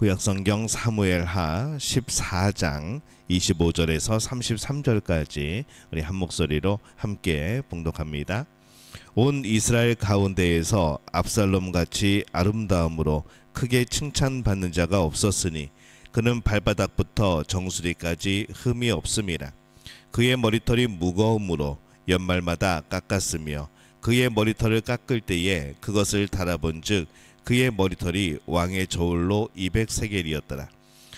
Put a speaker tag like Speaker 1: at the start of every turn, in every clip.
Speaker 1: 구약성경 사무엘하 14장 25절에서 33절까지 우리 한 목소리로 함께 봉독합니다. 온 이스라엘 가운데에서 압살롬같이 아름다움으로 크게 칭찬받는 자가 없었으니 그는 발바닥부터 정수리까지 흠이 없음이라. 그의 머리털이 무거움으로 연말마다 깎았으며 그의 머리털을 깎을 때에 그것을 달아본즉 그의 머리털이 왕의 저울로 200세겔이었더라.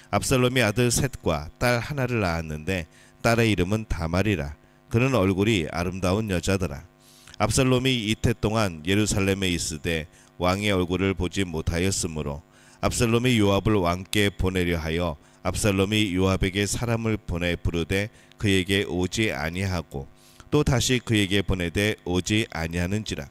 Speaker 1: 압살롬이 아들 셋과 딸 하나를 낳았는데 딸의 이름은 다말이라. 그는 얼굴이 아름다운 여자더라. 압살롬이 이태 동안 예루살렘에 있으되 왕의 얼굴을 보지 못하였으므로 압살롬이 요압을 왕께 보내려 하여 압살롬이 요압에게 사람을 보내 부르되 그에게 오지 아니하고 또 다시 그에게 보내되 오지 아니하는지라.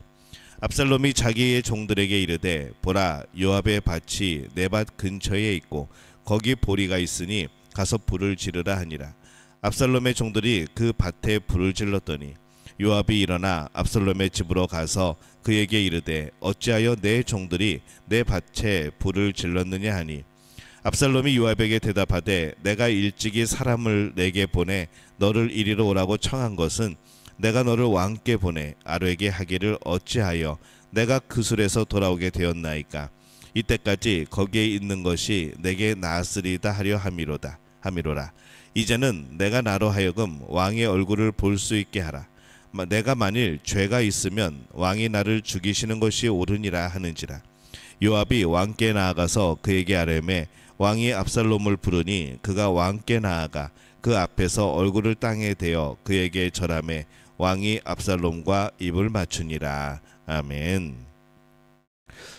Speaker 1: 압살롬이 자기의 종들에게 이르되 보라, 요압의 밭이 내 밭 근처에 있고 거기 보리가 있으니 가서 불을 지르라 하니라. 압살롬의 종들이 그 밭에 불을 질렀더니 요압이 일어나 압살롬의 집으로 가서 그에게 이르되 어찌하여 내 종들이 내 밭에 불을 질렀느냐 하니 압살롬이 요압에게 대답하되 내가 일찍이 사람을 내게 보내 너를 이리로 오라고 청한 것은 내가 너를 왕께 보내 아로에게 하기를 어찌하여 내가 그술에서 돌아오게 되었나이까. 이때까지 거기에 있는 것이 내게 나았으리다 하려 함이로라. 이제는 내가 나로 하여금 왕의 얼굴을 볼 수 있게 하라. 내가 만일 죄가 있으면 왕이 나를 죽이시는 것이 옳으니라 하는지라. 요압이 왕께 나아가서 그에게 아뢰매 왕이 압살롬을 부르니 그가 왕께 나아가 그 앞에서 얼굴을 땅에 대어 그에게 절하매 왕이 압살롬과 입을 맞추니라. 아멘.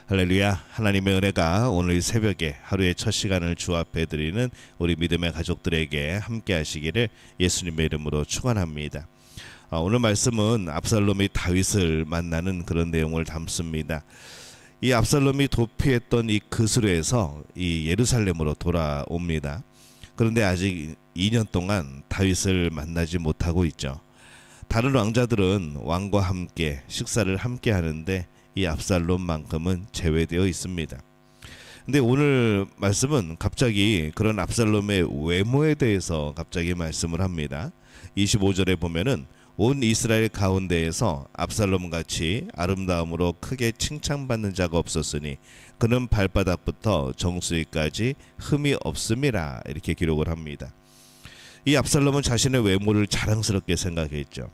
Speaker 1: 할렐루야. 하나님의 은혜가 오늘 새벽에 하루의 첫 시간을 주 앞에 드리는 우리 믿음의 가족들에게 함께 하시기를 예수님의 이름으로 축원합니다. 오늘 말씀은 압살롬이 다윗을 만나는 그런 내용을 담습니다. 이 압살롬이 도피했던 이 그술에서 이 예루살렘으로 돌아옵니다. 그런데 아직 2년 동안 다윗을 만나지 못하고 있죠. 다른 왕자들은 왕과 함께 식사를 함께 하는데 이 압살롬만큼은 제외되어 있습니다. 근데 오늘 말씀은 갑자기 그런 압살롬의 외모에 대해서 갑자기 말씀을 합니다. 25절에 보면은 온 이스라엘 가운데에서 압살롬같이 아름다움으로 크게 칭찬받는 자가 없었으니 그는 발바닥부터 정수리까지 흠이 없음이라 이렇게 기록을 합니다. 이 압살롬은 자신의 외모를 자랑스럽게 생각했죠.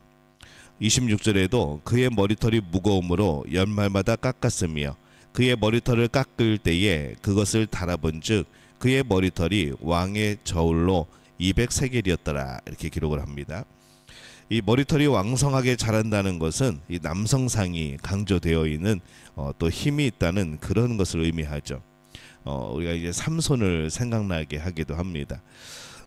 Speaker 1: 26절에도 그의 머리털이 무거움으로 연말마다 깎았으며 그의 머리털을 깎을 때에 그것을 달아본즉 그의 머리털이 왕의 저울로 200세겔이었더라 이렇게 기록을 합니다. 이 머리털이 왕성하게 자란다는 것은 이 남성상이 강조되어 있는 또 힘이 있다는 그런 것을 의미하죠. 우리가 이제 삼손을 생각나게 하기도 합니다.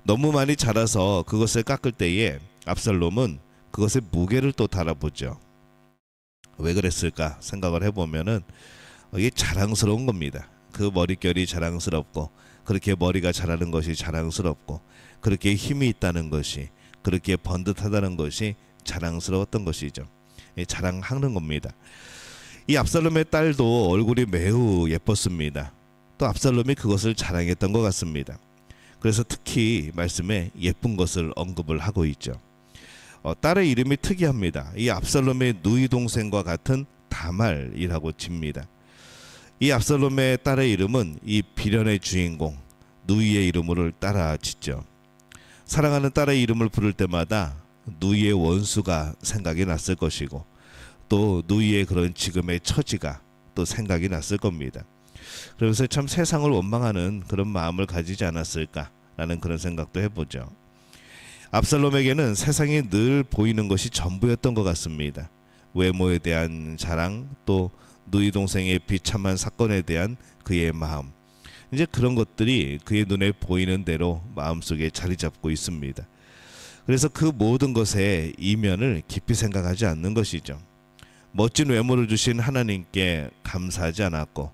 Speaker 1: 너무 많이 자라서 그것을 깎을 때에 압살롬은 그것의 무게를 또 달아보죠. 왜 그랬을까 생각을 해보면은 이게 자랑스러운 겁니다. 그 머릿결이 자랑스럽고 그렇게 머리가 자라는 것이 자랑스럽고 그렇게 힘이 있다는 것이 그렇게 번듯하다는 것이 자랑스러웠던 것이죠. 자랑하는 겁니다. 이 압살롬의 딸도 얼굴이 매우 예뻤습니다. 또 압살롬이 그것을 자랑했던 것 같습니다. 그래서 특히 말씀에 예쁜 것을 언급을 하고 있죠. 딸의 이름이 특이합니다. 이 압살롬의 누이 동생과 같은 다말이라고 칩니다. 이 압살롬의 딸의 이름은 이 비련의 주인공 누이의 이름을 따라 짓죠. 사랑하는 딸의 이름을 부를 때마다 누이의 원수가 생각이 났을 것이고 또 누이의 그런 지금의 처지가 또 생각이 났을 겁니다. 그러면서 참 세상을 원망하는 그런 마음을 가지지 않았을까라는 그런 생각도 해보죠. 압살롬에게는 세상이 늘 보이는 것이 전부였던 것 같습니다. 외모에 대한 자랑, 또 누이 동생의 비참한 사건에 대한 그의 마음, 이제 그런 것들이 그의 눈에 보이는 대로 마음속에 자리 잡고 있습니다. 그래서 그 모든 것의 이면을 깊이 생각하지 않는 것이죠. 멋진 외모를 주신 하나님께 감사하지 않았고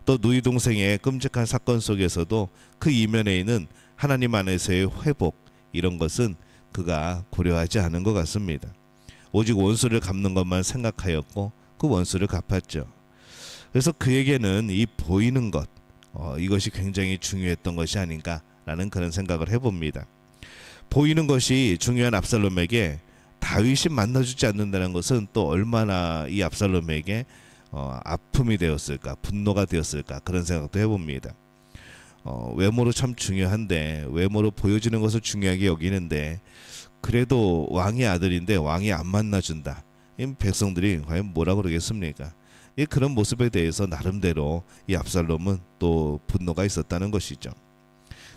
Speaker 1: 또 누이 동생의 끔찍한 사건 속에서도 그 이면에 있는 하나님 안에서의 회복, 이런 것은 그가 고려하지 않은 것 같습니다. 오직 원수를 갚는 것만 생각하였고 그 원수를 갚았죠. 그래서 그에게는 이 보이는 것, 이것이 굉장히 중요했던 것이 아닌가라는 그런 생각을 해봅니다. 보이는 것이 중요한 압살롬에게 다윗이 만나주지 않는다는 것은 또 얼마나 이 압살롬에게 아픔이 되었을까, 분노가 되었을까, 그런 생각도 해봅니다. 외모로 참 중요한데, 외모로 보여지는 것을 중요하게 여기는데 그래도 왕의 아들인데 왕이 안 만나준다. 이 백성들이 과연 뭐라 그러겠습니까? 그런 모습에 대해서 나름대로 이 압살롬은 또 분노가 있었다는 것이죠.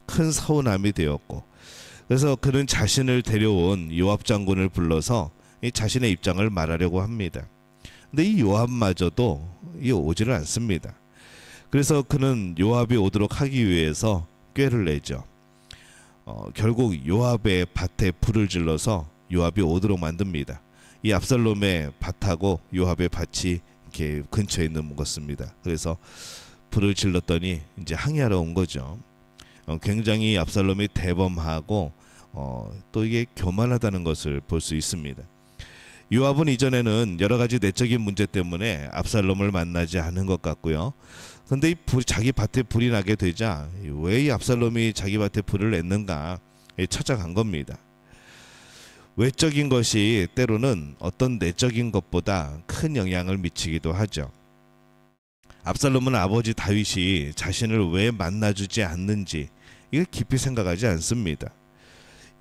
Speaker 1: 큰 서운함이 되었고, 그래서 그는 자신을 데려온 요압 장군을 불러서 이 자신의 입장을 말하려고 합니다. 근데 이 요압마저도 오지를 않습니다. 그래서 그는 요압이 오도록 하기 위해서 꾀를 내죠. 결국 요압의 밭에 불을 질러서 요압이 오도록 만듭니다. 이 압살롬의 밭하고 요압의 밭이 이렇게 근처에 있는 것입니다. 그래서 불을 질렀더니 이제 항의하러 온 거죠. 굉장히 압살롬이 대범하고 또 이게 교만하다는 것을 볼 수 있습니다. 요압은 이전에는 여러 가지 내적인 문제 때문에 압살롬을 만나지 않은 것 같고요. 근데 이 자기 밭에 불이 나게 되자 왜 이 압살롬이 자기 밭에 불을 냈는가 찾아간 겁니다. 외적인 것이 때로는 어떤 내적인 것보다 큰 영향을 미치기도 하죠. 압살롬은 아버지 다윗이 자신을 왜 만나주지 않는지 이걸 깊이 생각하지 않습니다.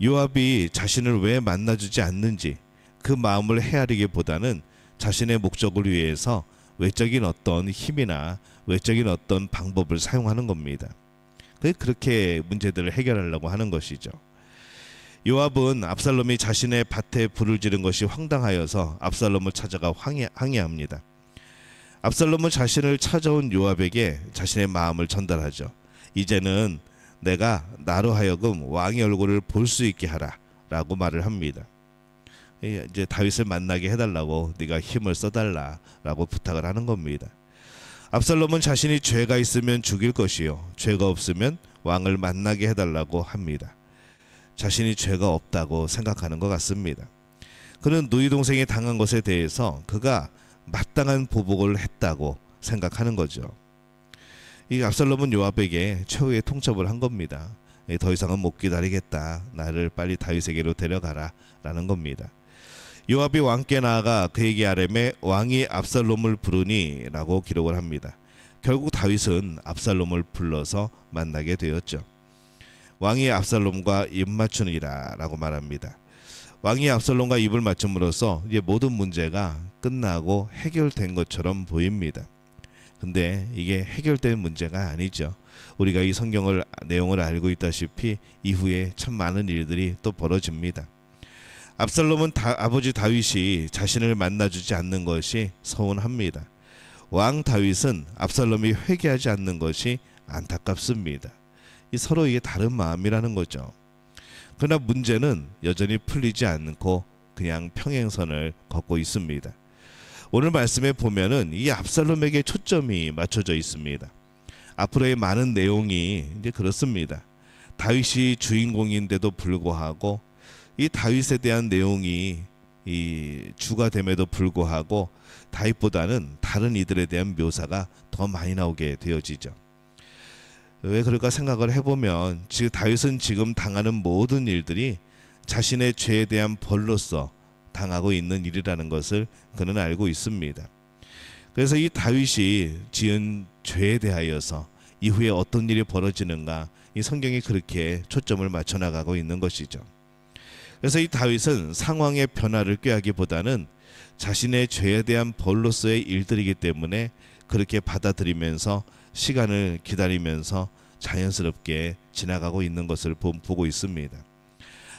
Speaker 1: 요압이 자신을 왜 만나주지 않는지 그 마음을 헤아리기보다는 자신의 목적을 위해서 외적인 어떤 힘이나 외적인 어떤 방법을 사용하는 겁니다. 그렇게 문제들을 해결하려고 하는 것이죠. 요압은 압살롬이 자신의 밭에 불을 지른 것이 황당하여서 압살롬을 찾아가 항의합니다. 압살롬은 자신을 찾아온 요압에게 자신의 마음을 전달하죠. 이제는 내가 나로 하여금 왕의 얼굴을 볼 수 있게 하라 라고 말을 합니다. 이제 다윗을 만나게 해달라고 네가 힘을 써달라 라고 부탁을 하는 겁니다. 압살롬은 자신이 죄가 있으면 죽일 것이요 죄가 없으면 왕을 만나게 해달라고 합니다. 자신이 죄가 없다고 생각하는 것 같습니다. 그는 누이 동생이 당한 것에 대해서 그가 마땅한 보복을 했다고 생각하는 거죠. 이 압살롬은 요압에게 최후의 통첩을 한 겁니다. 더 이상은 못 기다리겠다. 나를 빨리 다윗에게로 데려가라 라는 겁니다. 요압이 왕께 나아가 그에게 아뢰매 왕이 압살롬을 부르니 라고 기록을 합니다. 결국 다윗은 압살롬을 불러서 만나게 되었죠. 왕이 압살롬과 입 맞추니라 라고 말합니다. 왕이 압살롬과 입을 맞춤으로써 이제 모든 문제가 끝나고 해결된 것처럼 보입니다. 근데 이게 해결된 문제가 아니죠. 우리가 이 성경을 내용을 알고 있다시피 이후에 참 많은 일들이 또 벌어집니다. 압살롬은 아버지 다윗이 자신을 만나주지 않는 것이 서운합니다. 왕 다윗은 압살롬이 회개하지 않는 것이 안타깝습니다. 서로 이게 다른 마음이라는 거죠. 그러나 문제는 여전히 풀리지 않고 그냥 평행선을 걷고 있습니다. 오늘 말씀에 보면은 이 압살롬에게 초점이 맞춰져 있습니다. 앞으로의 많은 내용이 이제 그렇습니다. 다윗이 주인공인데도 불구하고 이 다윗에 대한 내용이 이 주가 됨에도 불구하고 다윗보다는 다른 이들에 대한 묘사가 더 많이 나오게 되어지죠. 왜 그럴까 생각을 해보면 다윗은 지금 당하는 모든 일들이 자신의 죄에 대한 벌로서 당하고 있는 일이라는 것을 그는 알고 있습니다. 그래서 이 다윗이 지은 죄에 대하여서 이후에 어떤 일이 벌어지는가 이 성경이 그렇게 초점을 맞춰 나가고 있는 것이죠. 그래서 이 다윗은 상황의 변화를 꾀하기보다는 자신의 죄에 대한 벌로서의 일들이기 때문에 그렇게 받아들이면서 시간을 기다리면서 자연스럽게 지나가고 있는 것을 보고 있습니다.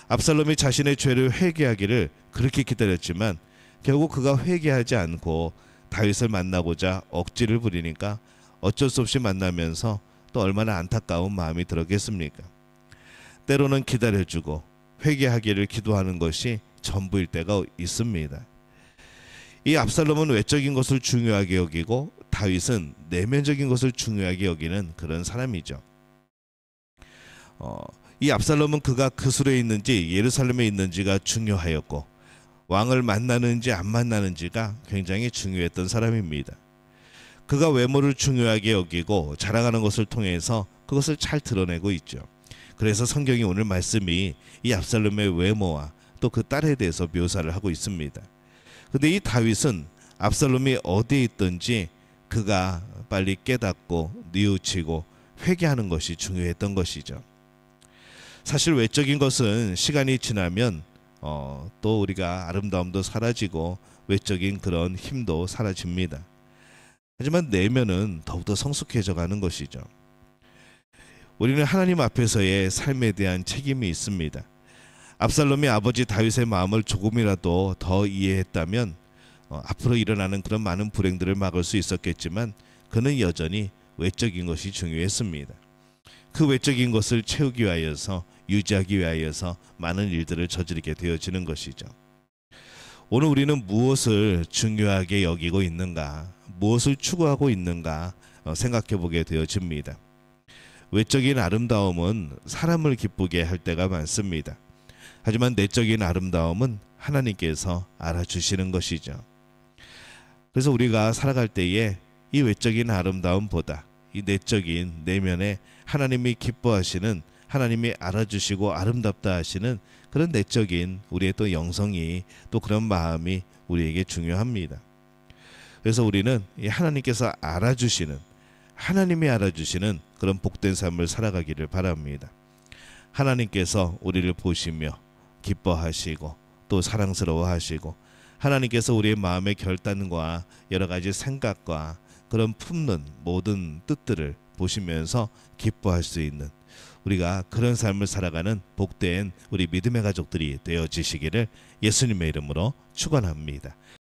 Speaker 1: 압살롬이 자신의 죄를 회개하기를 그렇게 기다렸지만 결국 그가 회개하지 않고 다윗을 만나고자 억지를 부리니까 어쩔 수 없이 만나면서 또 얼마나 안타까운 마음이 들었겠습니까? 때로는 기다려주고 회개하기를 기도하는 것이 전부일 때가 있습니다. 이 압살롬은 외적인 것을 중요하게 여기고 다윗은 내면적인 것을 중요하게 여기는 그런 사람이죠. 이 압살롬은 그가 그술에 있는지 예루살렘에 있는지가 중요하였고 왕을 만나는지 안 만나는지가 굉장히 중요했던 사람입니다. 그가 외모를 중요하게 여기고 자랑하는 것을 통해서 그것을 잘 드러내고 있죠. 그래서 성경이 오늘 말씀이 이 압살롬의 외모와 또 그 딸에 대해서 묘사를 하고 있습니다. 근데 이 다윗은 압살롬이 어디에 있든지 그가 빨리 깨닫고 뉘우치고 회개하는 것이 중요했던 것이죠. 사실 외적인 것은 시간이 지나면 또 우리가 아름다움도 사라지고 외적인 그런 힘도 사라집니다. 하지만 내면은 더욱더 성숙해져 가는 것이죠. 우리는 하나님 앞에서의 삶에 대한 책임이 있습니다. 압살롬이 아버지 다윗의 마음을 조금이라도 더 이해했다면 앞으로 일어나는 그런 많은 불행들을 막을 수 있었겠지만 그는 여전히 외적인 것이 중요했습니다. 그 외적인 것을 채우기 위하여서 유지하기 위하여서 많은 일들을 저지르게 되어지는 것이죠. 오늘 우리는 무엇을 중요하게 여기고 있는가, 무엇을 추구하고 있는가 생각해 보게 되어집니다. 외적인 아름다움은 사람을 기쁘게 할 때가 많습니다. 하지만 내적인 아름다움은 하나님께서 알아주시는 것이죠. 그래서 우리가 살아갈 때에 이 외적인 아름다움보다 이 내적인 내면에 하나님이 기뻐하시는, 하나님이 알아주시고 아름답다 하시는 그런 내적인 우리의 또 영성이, 또 그런 마음이 우리에게 중요합니다. 그래서 우리는 이 하나님께서 알아주시는, 하나님이 알아주시는 그런 복된 삶을 살아가기를 바랍니다. 하나님께서 우리를 보시며 기뻐하시고 또 사랑스러워하시고, 하나님께서 우리의 마음의 결단과 여러 가지 생각과 그런 품는 모든 뜻들을 보시면서 기뻐할 수 있는 우리가 그런 삶을 살아가는 복된 우리 믿음의 가족들이 되어지시기를 예수님의 이름으로 축원합니다.